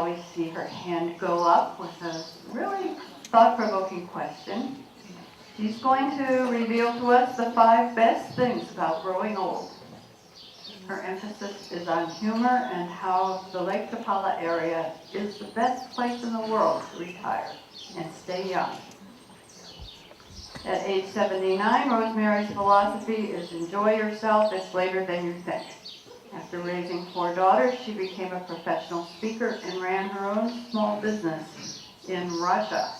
always see her hand go up with a really thought-provoking question. She's going to reveal to us the 5 best things about growing old. Her emphasis is on humor and how the Lake Chapala area is the best place in the world to retire and stay young. At age 79, Rosemary's philosophy is enjoy yourself, it's later than you think. After raising 4 daughters, she became a professional speaker and ran her own small business in Russia.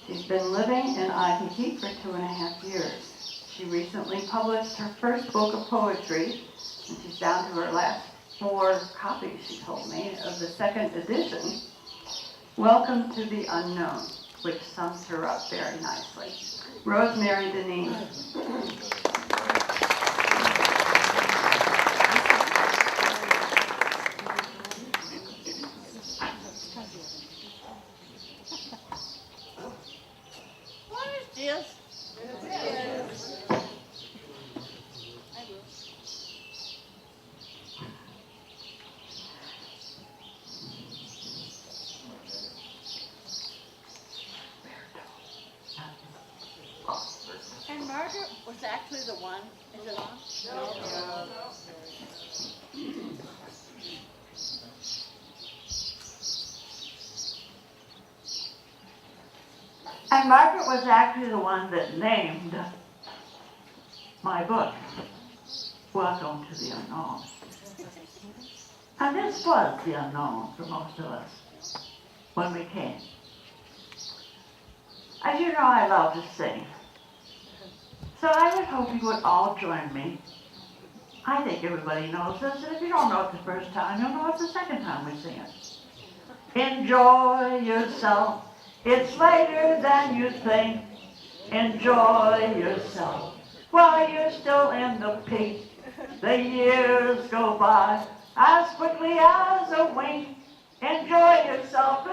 She's been living in Ajijic for 2.5 years. She recently published her first book of poetry, and she's down to her last 4 copies, she told me, of the 2nd edition, Welcome to the Unknown, which sums her up very nicely. Rosemary Dineen. And Margaret was actually the one. Is it on? No. And Margaret was actually the one that named my book, Welcome to the Unknown. And this was the unknown for most of us when we came. As you know, I love to sing. So I would hope you would all join me. I think everybody knows this, and if you don't know it the first time, you'll know it the second time we sing it. Enjoy yourself. It's later than you think. Enjoy yourself while you're still in the peak. The years go by as quickly as a wink. Enjoy yourself,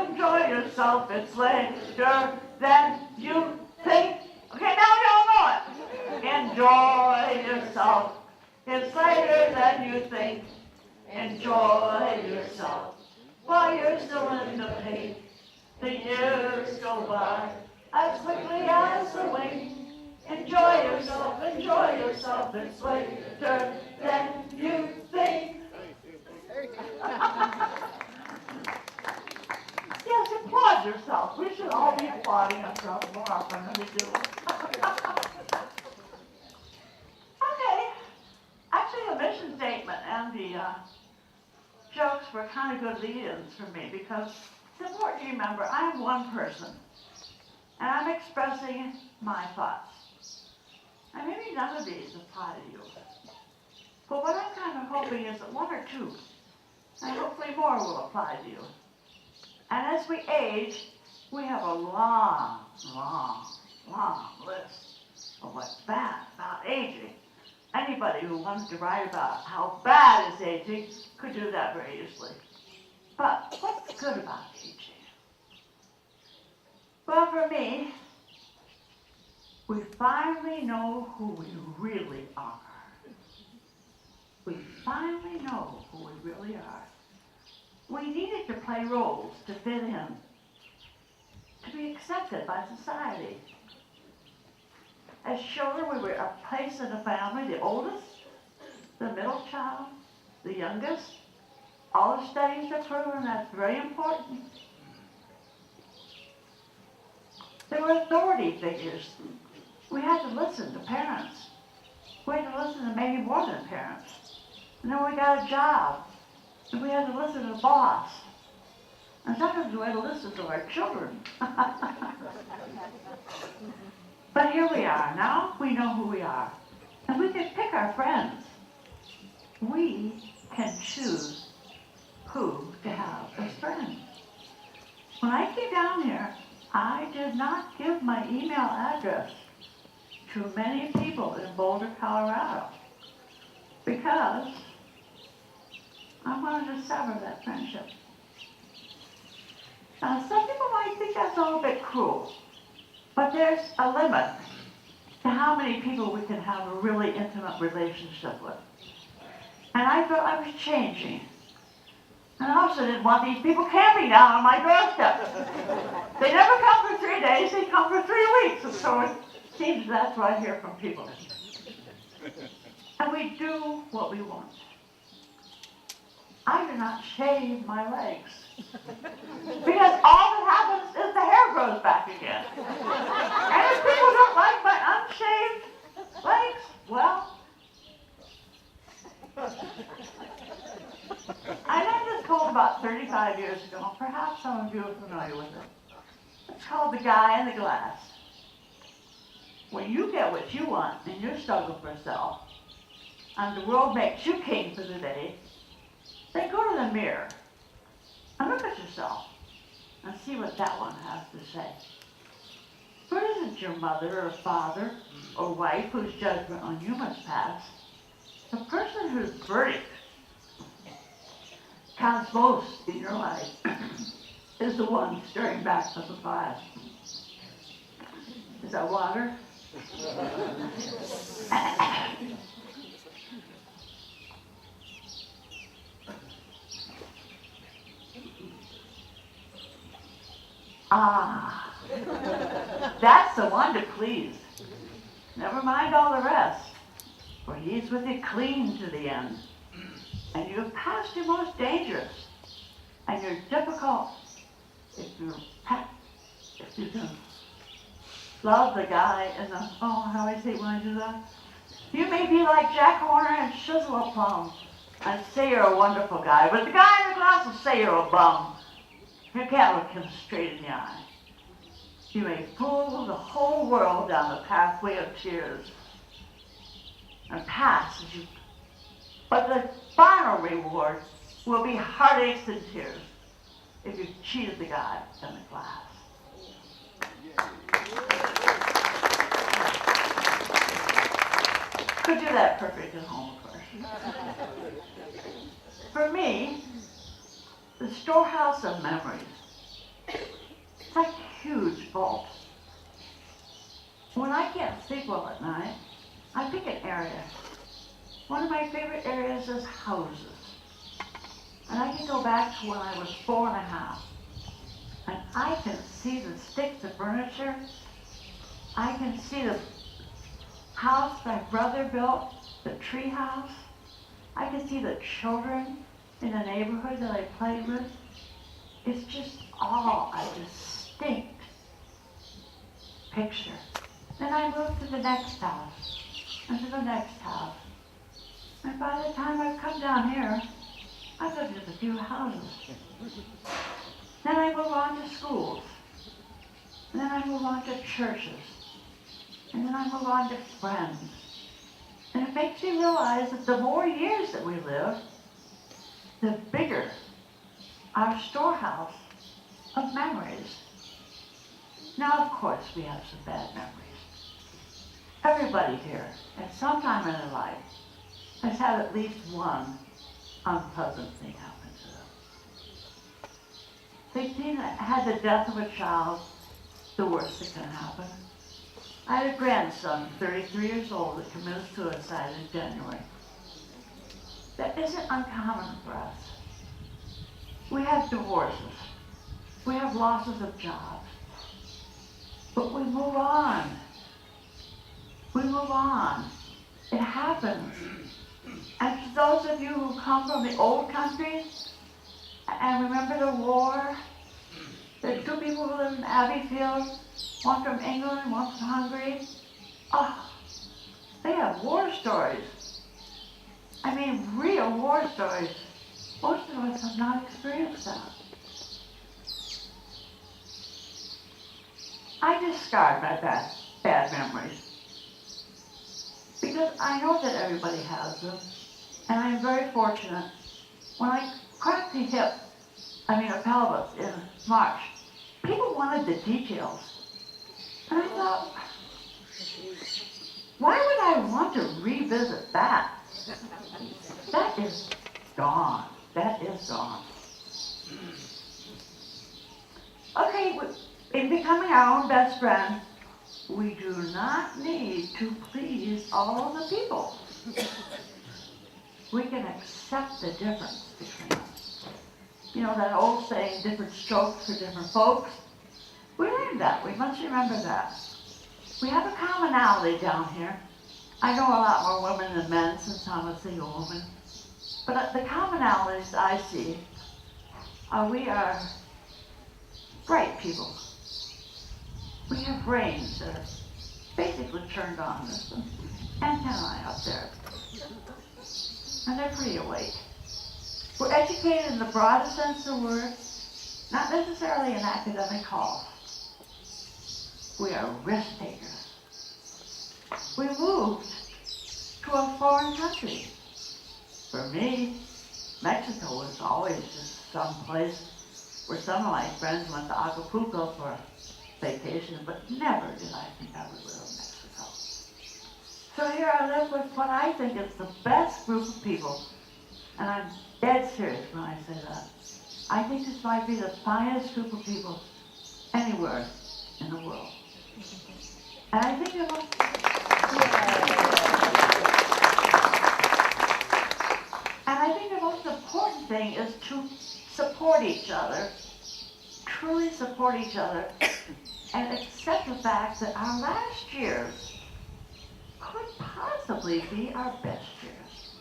it's later than you think. Okay, now we all know it. Enjoy yourself, it's later than you think. Enjoy yourself while you're still in the peak. The years go by as quickly as a wink. Enjoy yourself, it's later than you think. Yes, applaud yourself. We should all be applauding ourselves more often than we do. Okay. Actually, the mission statement and the jokes were kind of good lead-ins for me because it's important to remember I'm one person and I'm expressing my thoughts. And maybe none of these apply to you. But what I'm kind of hoping is that 1 or 2, and hopefully more, will apply to you. And as we age, we have a long list of what's bad about aging. Anybody who wants to write about how bad is aging could do that very easily. But what's good about aging? Well, for me, we finally know who we really are. We finally know who we really are. We needed to play roles to fit in, to be accepted by society. As children, we were a place in the family, the oldest, the middle child, the youngest. All the studies have proven that's very important. There were authority figures. We had to listen to parents. We had to listen to maybe more than parents. And then we got a job. And we had to listen to the boss. And sometimes we had to listen to our children. But here we are. Now we know who we are. And we can pick our friends. We can choose who to have as friends. When I came down here, I did not give my email address to many people in Boulder, Colorado, because I wanted to sever that friendship. Now, some people might think that's a little bit cruel, but there's a limit to how many people we can have a really intimate relationship with. And I felt I was changing. And I also didn't want these people camping down on my doorstep. They never come for 3 days, they come for 3 weeks. And so it seems that's what I hear from people. And we do what we want. I do not shave my legs. Because all that happens is the hair grows back again. And if people don't like my unshaved legs, well, I learned this quote about 35 years ago. Perhaps some of you are familiar with it. It's called The Guy in the Glass. When you get what you want in your struggle for self, and the world makes you king for the day, then go to the mirror and look at yourself and see what that one has to say. For it isn't your mother or father or wife whose judgment on you must pass. The person whose verdict counts most in your life is the one staring back at the glass. Is that water? Ah, that's the one to please. Never mind all the rest, for he's with you clean to the end. And you have passed your most dangerous, and you're difficult if you can love the guy in the, oh, how I say when I do that. You may be like Jack Horner and Shizzle a Plum, and say you're a wonderful guy, but the guy in the glass will say you're a bum. You can't look him straight in the eye. You may fool the whole world down the pathway of tears and pass as you, but the final reward will be heartaches and tears if you've cheated the guy in the glass. Could do that perfect at home, of course. For me, the storehouse of memories. It's like a huge vault. When I can't sleep well at night, I pick an area. One of my favorite areas is houses. And I can go back to when I was 4 and a half. And I can see the sticks of furniture. I can see the house my brother built, the tree house. I can see the children in the neighborhood that I played with. It's just all a distinct picture. Then I moved to the next house, and to the next house. And by the time I've come down here, I've lived in a few houses. Then I move on to schools. And then I move on to churches. And then I move on to friends. And it makes me realize that the more years that we live, the bigger our storehouse of memories. Now, of course, we have some bad memories. Everybody here, at some time in their life, has had at least one unpleasant thing happen to them. They've had the death of a child, the worst that can happen. I had a grandson, 33 years old, that committed suicide in January. That isn't uncommon for us. We have divorces. We have losses of jobs. But we move on. We move on. It happens. And for those of you who come from the old countries and remember the war, there are 2 people who live in Abbeyfield, one from England, one from Hungary. Oh, they have war stories. I mean, real war stories. Most of us have not experienced that. I discard my bad memories because I know that everybody has them, and I'm very fortunate. When I cracked a pelvis in March, people wanted the details. And I thought, why would I want to revisit that? That is gone. That is gone. Okay, in becoming our own best friend, we do not need to please all of the people. We can accept the difference between us. You know, that old saying, different strokes for different folks. We learned that. We must remember that. We have a commonality down here. I know a lot more women than men since I'm a single woman. But the commonalities I see are we are bright people. We have brains that are basically turned on. There's some antennae up there. And they're pretty awake. We're educated in the broadest sense of the word, not necessarily an academic hall. We are risk takers. We moved to a foreign country. For me, Mexico was always just some place where some of my friends went to Acapulco for vacation, but never did I think I would live in Mexico. So here I live with what I think is the best group of people, and I'm dead serious when I say that. I think this might be the finest group of people anywhere in the world. And I think the most important thing is to support each other, truly support each other, and accept the fact that our last years could possibly be our best years.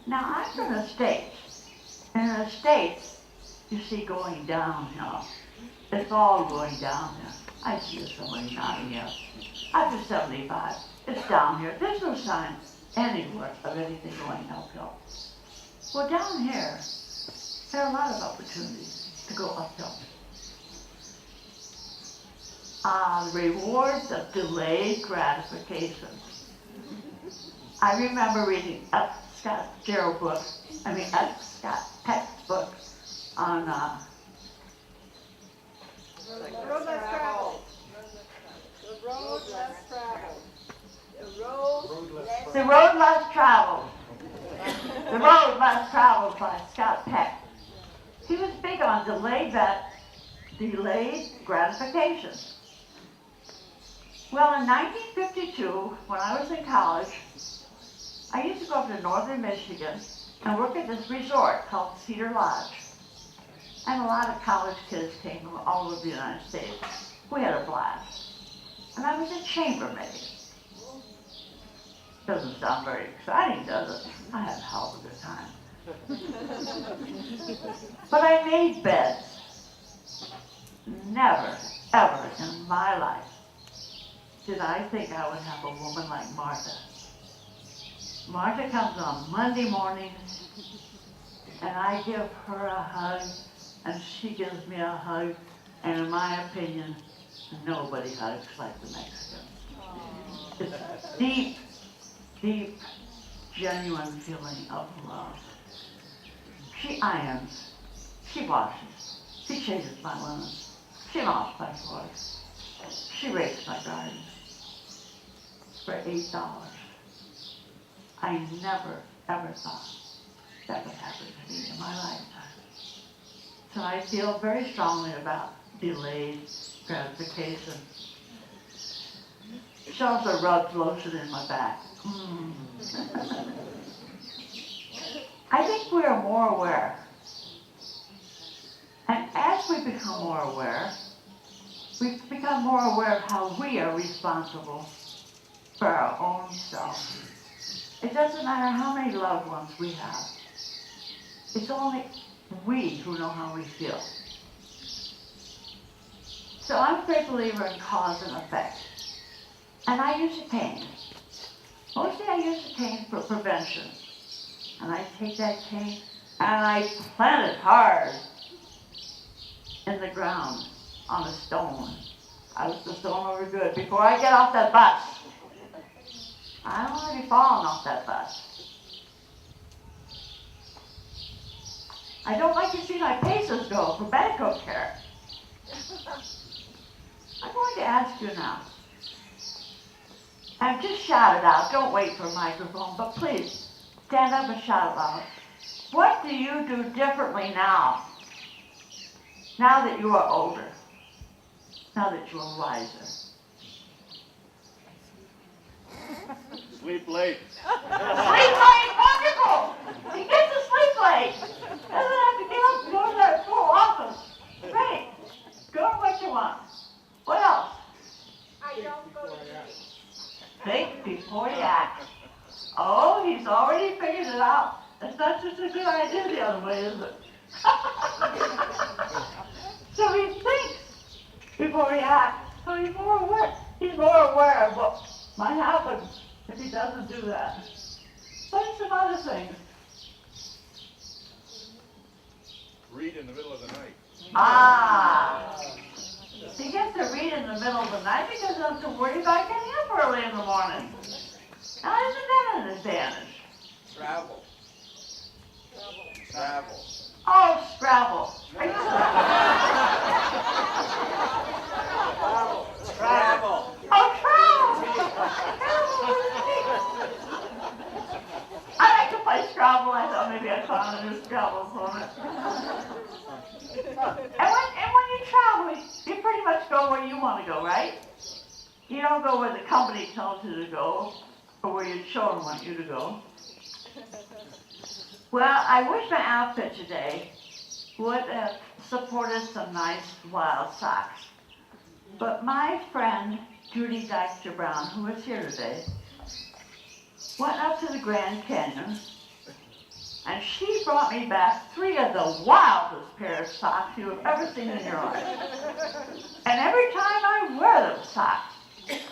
Now, I'm from the States, and in the States, you see going downhill. It's all going downhill. I see somebody nodding yes. After 75, it's down here. There's no sign anywhere of anything going uphill. Well, down here, there are a lot of opportunities to go uphill. The rewards of delayed gratification. I remember reading F. Scott Peck's book on The road less traveled. The road less traveled. The Road Less Traveled. The Road Less Traveled by Scott Peck. He was big on delayed gratification. Well, in 1952, when I was in college, I used to go up to northern Michigan and work at this resort called Cedar Lodge. And a lot of college kids came from all over the United States. We had a blast. And I was a chambermaid. Doesn't sound very exciting, does it? I had a hell of a good time. But I made beds. Never, ever in my life did I think I would have a woman like Martha. Martha comes on Monday mornings, and I give her a hug, and she gives me a hug, and in my opinion, nobody hugs like the Mexicans. It's deep, deep, genuine feeling of love. She irons, she washes, she changes my linen, she mops my floors, she rakes my garden for $8. I never, ever thought that would happen to me in my lifetime. So I feel very strongly about delayed gratification. She also rubs lotion in my back. I think we are more aware. And as we become more aware, we become more aware of how we are responsible for our own self. It doesn't matter how many loved ones we have. It's only we who know how we feel. So I'm a great believer in cause and effect. And I use a cane. Mostly I use a cane for prevention. And I take that cane and I plant it hard in the ground on a stone. I was the stone over good before I get off that bus. I don't want to be falling off that bus. I don't like to see my paces go for medical care. I'm going to ask you now. And just shout it out. Don't wait for a microphone, but please stand up and shout it out. What do you do differently now? Now that you are older. Now that you are wiser. Sleep late. Sleep late, wonderful! He gets to sleep late. Doesn't have to want? What else? I don't go to meetings. Think before you act. Oh, he's already figured it out. It's not just a good idea the other way, is it? So he thinks before he acts. So he's more aware. He's more aware of what might happen if he doesn't do that. But some other things. Read in the middle of the night. Ah. He gets to read in the middle of the night because he doesn't have to worry about getting up early in the morning. Now, isn't that an advantage? Travel. Travel. Oh, Scrabble. Travel. Oh, travel. I like to play Scrabble. I thought maybe I'd found a new Scrabble for it. And when you travel, you pretty much go where you want to go, right? You don't go where the company tells you to go, or where your children want you to go. Well, I wish my outfit today would have supported some nice wild socks. But my friend, Judy Dexter Brown, who is here today, went up to the Grand Canyon, and she brought me back 3 of the wildest pair of socks you have ever seen in your life. And every time I wear those socks,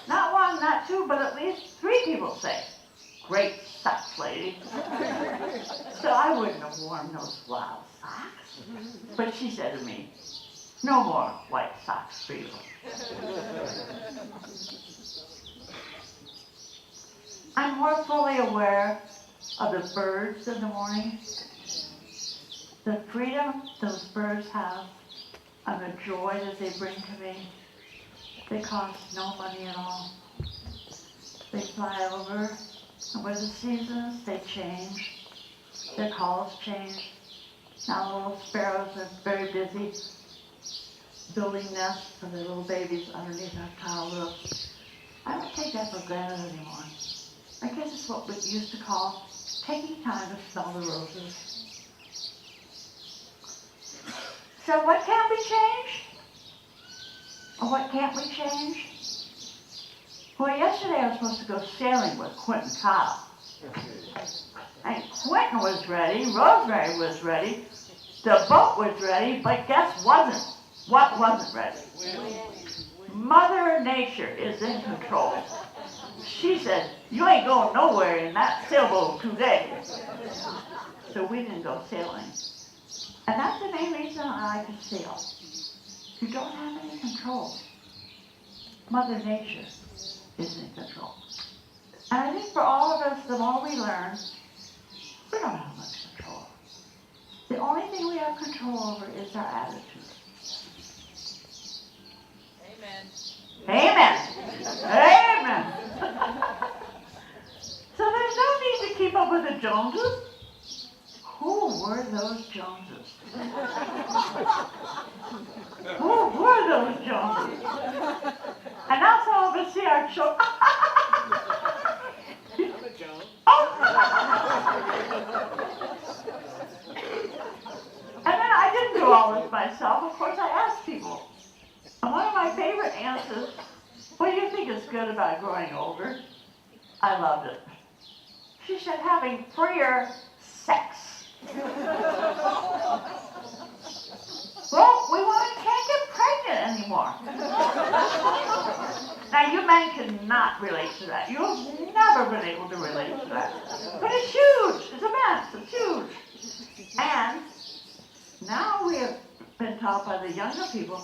not 1, not 2, but at least 3 people say, "Great socks, lady." So I wouldn't have worn those wild socks. But she said to me, "No more white socks for you." I'm more fully aware of the birds in the morning, the freedom those birds have, and the joy that they bring to me. They cost no money at all. They fly over, and with the seasons, they change. Their calls change. Now little sparrows are very busy building nests for their little babies underneath our tile roofs. I don't take that for granted anymore. I guess it's what we used to call taking time to smell the roses. So what can we change? Or what can't we change? Well, yesterday I was supposed to go sailing with Quentin Kyle. And Quentin was ready, Rosemary was ready, the boat was ready, but guess what wasn't ready? Mother Nature is in control. She said, "You ain't going nowhere in that sailboat today." So we didn't go sailing. And that's the main reason I like to sail. You don't have any control. Mother Nature is in control. And I think for all of us, the more we learn, we don't have much control. The only thing we have control over is our attitude. Amen. Amen. Amen. So there's no need to keep up with the Joneses. Who were those Joneses? Who were those Joneses? And now some of us see our children. And then I didn't do all this myself. Of course, I asked people. And one of my favorite answers, "What do you think is good about growing older?" I loved it. She said, "Having freer sex." Well, we women can't get pregnant anymore. Now, you men cannot relate to that. You've never been able to relate to that. But it's huge. It's immense. It's huge. And now we have been taught by the younger people,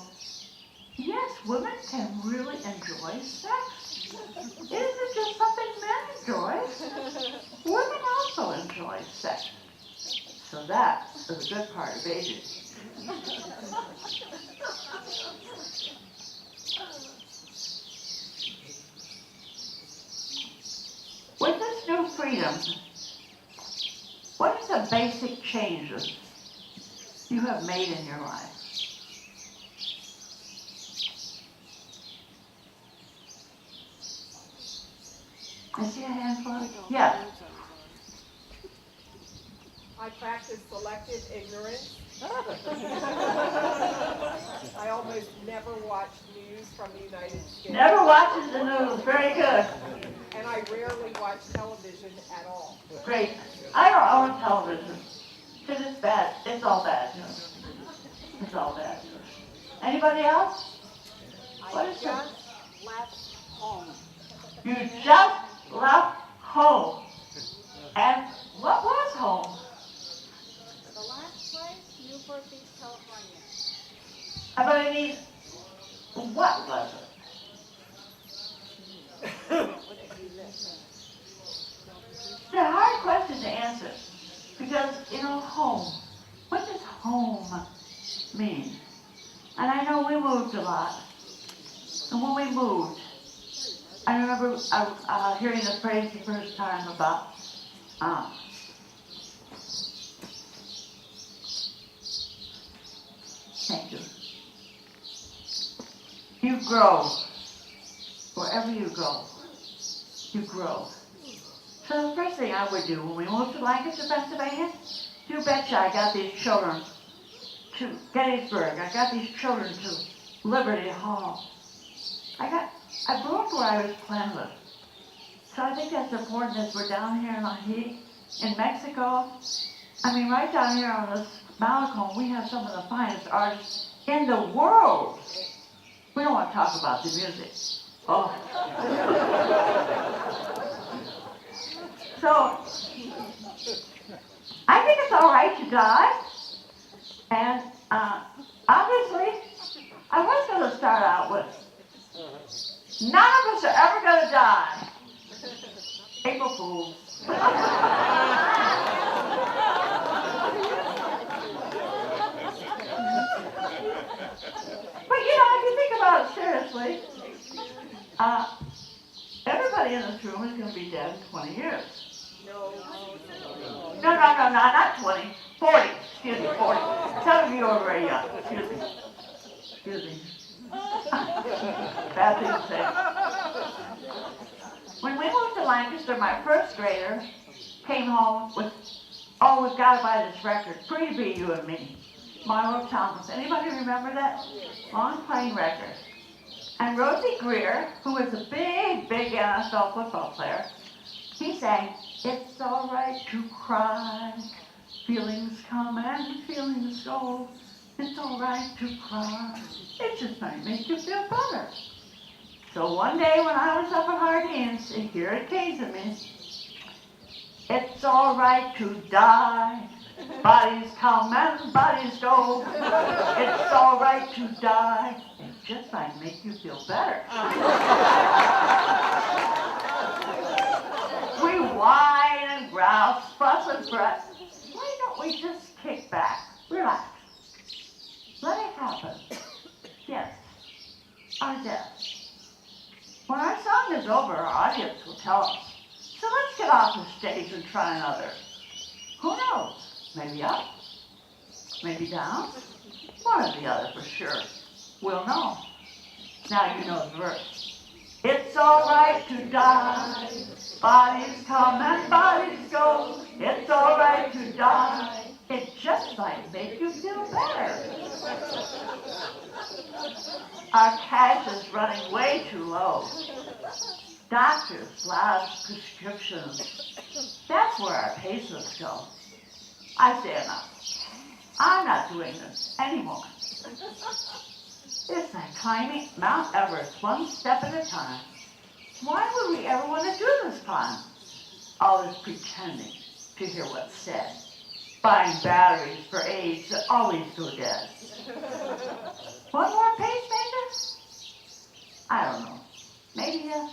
yes, women can really enjoy sex. It isn't just something men enjoy. Women also enjoy sex. So that is a good part of aging. With this new freedom, what are the basic changes you have made in your life? I see a handful. Yeah. I practice selective ignorance. I almost never watch news from the United States. Never watches the news. Very good. And I rarely watch television at all. Great. I don't own television. Because it's bad. It's all bad. It's all bad. Anybody else? What I is just left home. You just left home. And what was home? The last place, Newport Beach, California. But I mean, what was it? It's a hard question to answer. Because, home. What does home mean? And I know we moved a lot. And when we moved, I remember hearing the phrase the first time about thank you. You grow. Wherever you go, you grow. So the first thing I would do when we moved to Lancaster, Pennsylvania, you betcha I got these children to Gettysburg. I got these children to Liberty Hall. I grew up where I was planted. So I think that's important as we're down here in Ajijic, in Mexico. I mean, right down here on this Malacon, we have some of the finest artists in the world. We don't want to talk about the music. Oh. So, I think it's all right to die. And obviously, I was going to start out with, none of us are ever going to die. April Fools. But if you think about it seriously, everybody in this room is going to be dead in 20 years. No. No, not 20. 40. Excuse me, 40. Some of you are very young. Excuse me. Bad thing to say. When we moved to Lancaster, my first grader came home with, we've got to buy this record. Free to Be You and Me. Marlo Thomas. Anybody remember that? Long playing record. And Rosie Greer, who was a big NFL football player, he sang, "It's all right to cry. Feelings come and feelings go. It's all right to cry. It just might make you feel better." So one day when I was up at Hardin's, here it came to me. It's all right to die. Bodies come and bodies go. It's all right to die. It just might make you feel better. We whine and grouse, fuss and fret. Why don't we just kick back, relax, let it happen? Yes, our death. When our song is over, our audience will tell us. So let's get off the stage and try another. Who knows? Maybe up, maybe down, one or the other for sure. We'll know. Now you know the verse. It's all right to die. Bodies come and bodies go. It's all right to die. It just might make you feel better. Our cash is running way too low. Doctors, labs, prescriptions. That's where our patients go. I say enough. I'm not doing this anymore. It's like climbing Mount Everest one step at a time. Why would we ever want to do this climb? All this pretending to hear what's said. Buying batteries for AIDS that always go dead. One more pacemaker? I don't know. Maybe yes,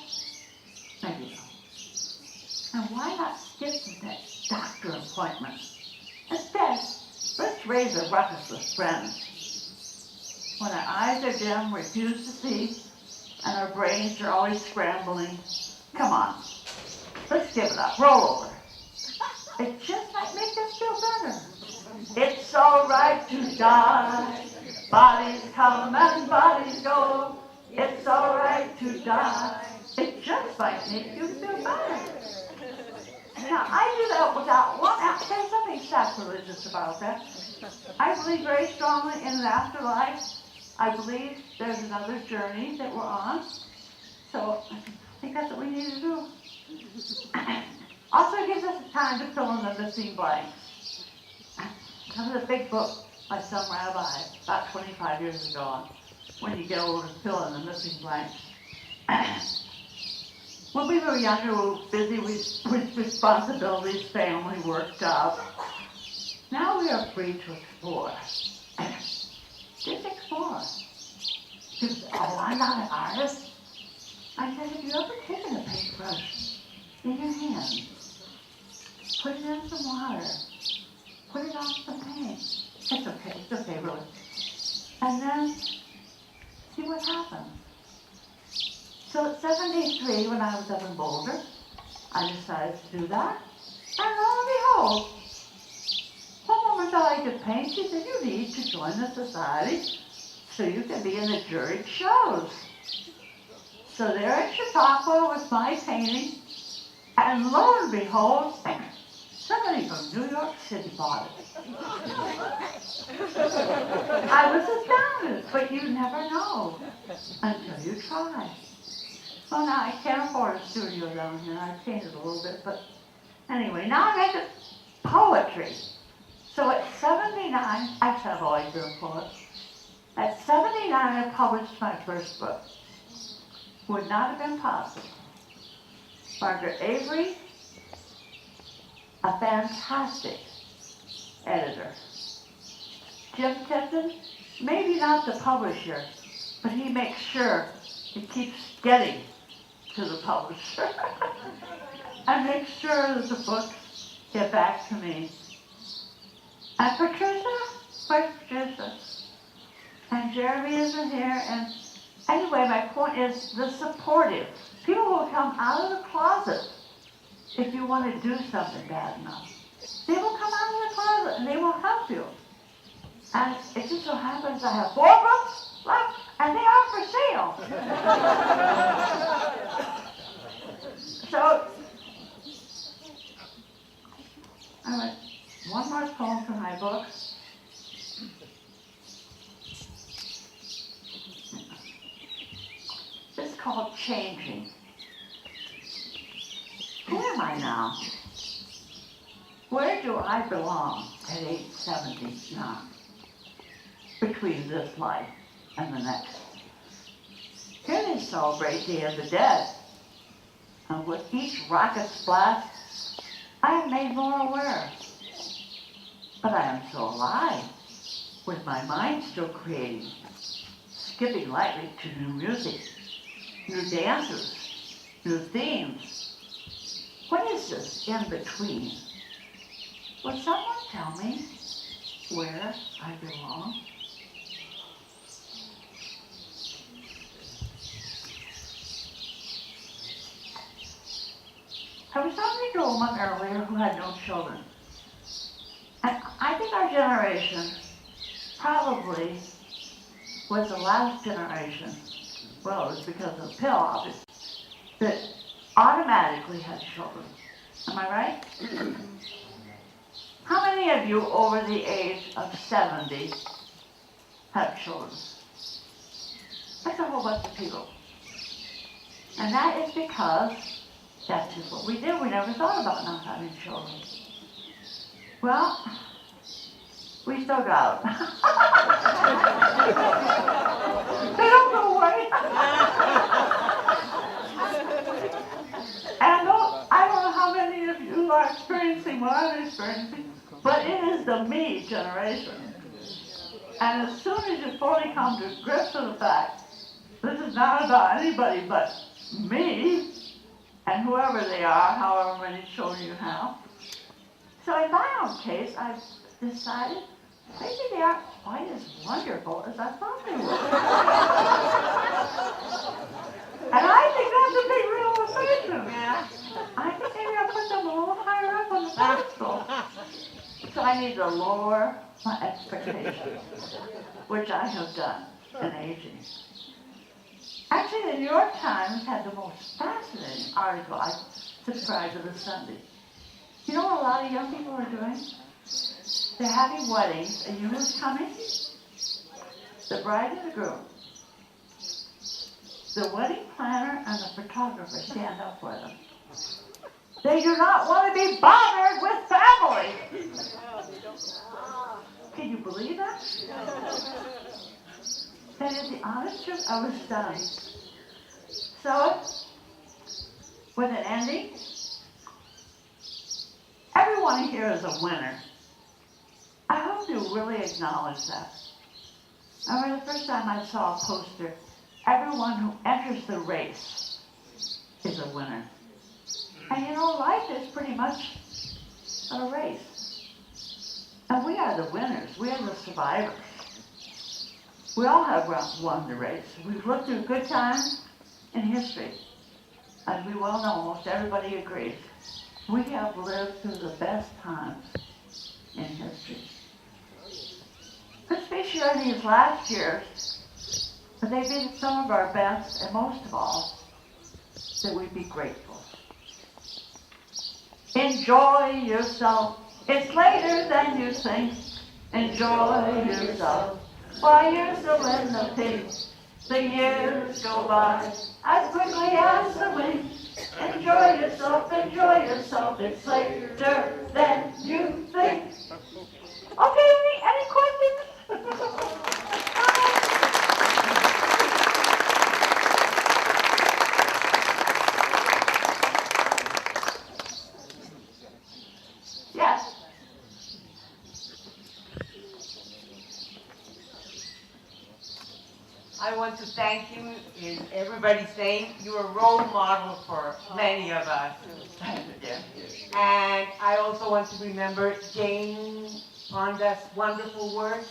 maybe no. And why not skip that doctor appointment? Instead, let's raise a ruckus with friends. When our eyes are dim, refuse to see, and our brains are always scrambling, come on, let's give it up, roll over. It just might make us feel better. It's all right to die. Bodies come and bodies go. It's all right to die. It just might make you feel better. Now, I do that without one, there's something sacrilegious about that. I believe very strongly in an afterlife. I believe there's another journey that we're on. So I think that's what we need to do. Also, it gives us time to fill in the missing blanks. That was a big book by some rabbi about 25 years ago on when you get older, fill in the missing blanks. When we were younger, we were busy with responsibilities, family, work, job. Now we are free to explore. Just explore. People say, oh, I'm not an artist. I said, have you ever taken a paintbrush in your hand, put it in some water, put it on some paint? It's okay, really. And then see what happens. So at 73, when I was up in Boulder, I decided to do that. And lo and behold, one woman thought I could paint. She said, you need to join the society so you can be in the juried shows. So there at Chapala was my painting, and lo and behold, somebody from New York City bought it. I was astounded, but you never know until you try. Well, now I can't afford a studio down here. I painted a little bit, but anyway, now I make poetry. So at 79, actually I've always been a poet. At 79, I published my first book. Would not have been possible. Margaret Avery, a fantastic editor. Jim Tipton, maybe not the publisher, but he makes sure it keeps getting to the publisher. And make sure that the books get back to me. And Patricia, where's Patricia? And Jeremy isn't here, and anyway, my point is the supportive. People will come out of the closet if you want to do something bad enough. They will come out of the closet and they will help you. And it just so happens I have 4 books left and they are for sale. So, I went, one more poem from my book. It's called Changing. Who am I now? Where do I belong at age 79? Between this life and the next. Here they celebrate Day of the Dead. And with each rocket blast, I am made more aware. But I am still alive, with my mind still creating, skipping lightly to new music, new dances, new themes. What is this in between? Will someone tell me where I belong? I was talking to a woman earlier who had no children. And I think our generation probably was the last generation, well, it was because of the pill, obviously, that automatically had children. Am I right? How many of you over the age of 70 have children? That's a whole bunch of people. And that is because that's just what we did. We never thought about not having children. Well, we still got them. They don't go away. And I don't know how many of you are experiencing what I'm experiencing, but it is the me generation. And as soon as you fully come to grips with the fact, this is not about anybody but me, and whoever they are, however many children you have. So in my own case, I've decided maybe they aren't quite as wonderful as I thought they were. And I think that's a big realization. Yeah. I think maybe I put them a little higher up on the pedestal. So I need to lower my expectations, which I have done in aging. Actually, the New York Times had the most fascinating article. I subscribe to the Sunday. You know what a lot of young people are doing? They're having weddings, and you know who's coming? The bride and the groom. The wedding planner and the photographer stand up for them. They do not want to be bothered with family. Can you believe that? That is the honest truth. I was stunned. So, with an ending, everyone here is a winner. I hope you really acknowledge that. I remember the first time I saw a poster, everyone who enters the race is a winner. And you know, life is pretty much a race. And we are the winners. We are the survivors. We all have won the race. We've lived through good times in history. As we well know, almost everybody agrees. We have lived through the best times in history. Let's be sure these last years that they've been some of our best, and most of all, that we be grateful. Enjoy yourself. It's later than you think. Enjoy yourself while you're still in the pink. The years go by as quickly as the wind. Enjoy yourself, enjoy yourself. It's later than you think. Okay, any questions? Yes. I want to thank you in everybody's name. You're a role model for many of us. And I also want to remember Jane Fonda's wonderful words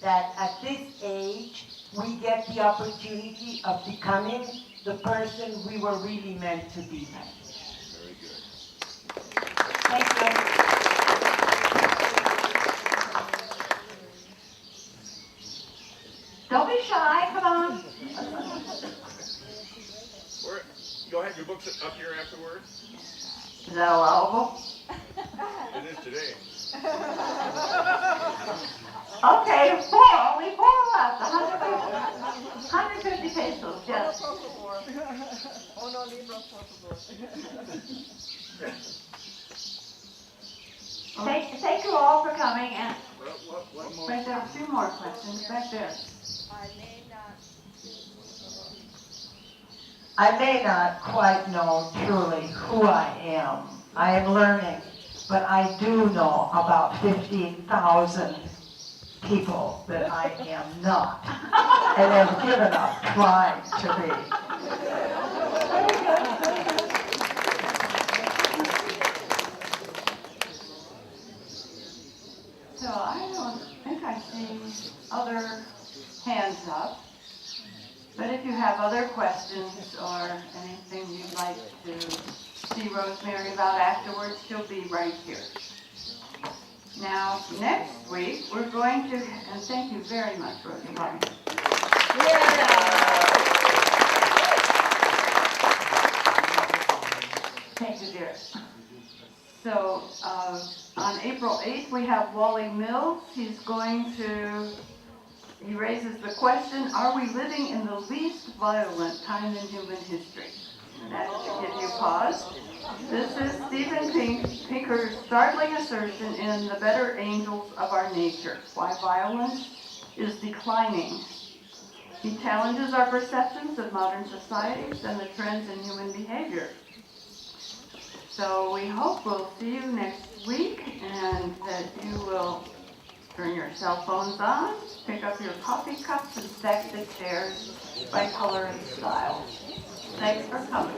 that at this age, we get the opportunity of becoming the person we were really meant to be. Very good. Thank you. Don't be shy, come on. Go ahead, your book's up here afterwards. Is that allowable? It is today. Okay, only four left. 150 pesos, yes. Oh, no libro, por favor. Thank you all for coming, and One more. Right there, a few more questions back there. I may not quite know truly who I am. I am learning, but I do know about 15,000 people that I am not, and have given up trying to be. So I don't think I see other hands up. But if you have other questions or anything you'd like to see Rosemary about afterwards, she'll be right here. Now, next week, we're going to, and thank you very much, Rosemary. Thank you, dear. So, on April 8th, we have Wally Mills. He raises the question, are we living in the least violent time in human history? And that should give you pause. This is Stephen Pinker's startling assertion in The Better Angels of Our Nature, Why Violence is Declining. He challenges our perceptions of modern societies and the trends in human behavior. So we hope we'll see you next week and that you will turn your cell phones on, pick up your coffee cups, and stack the chairs by color and style. Thanks for coming.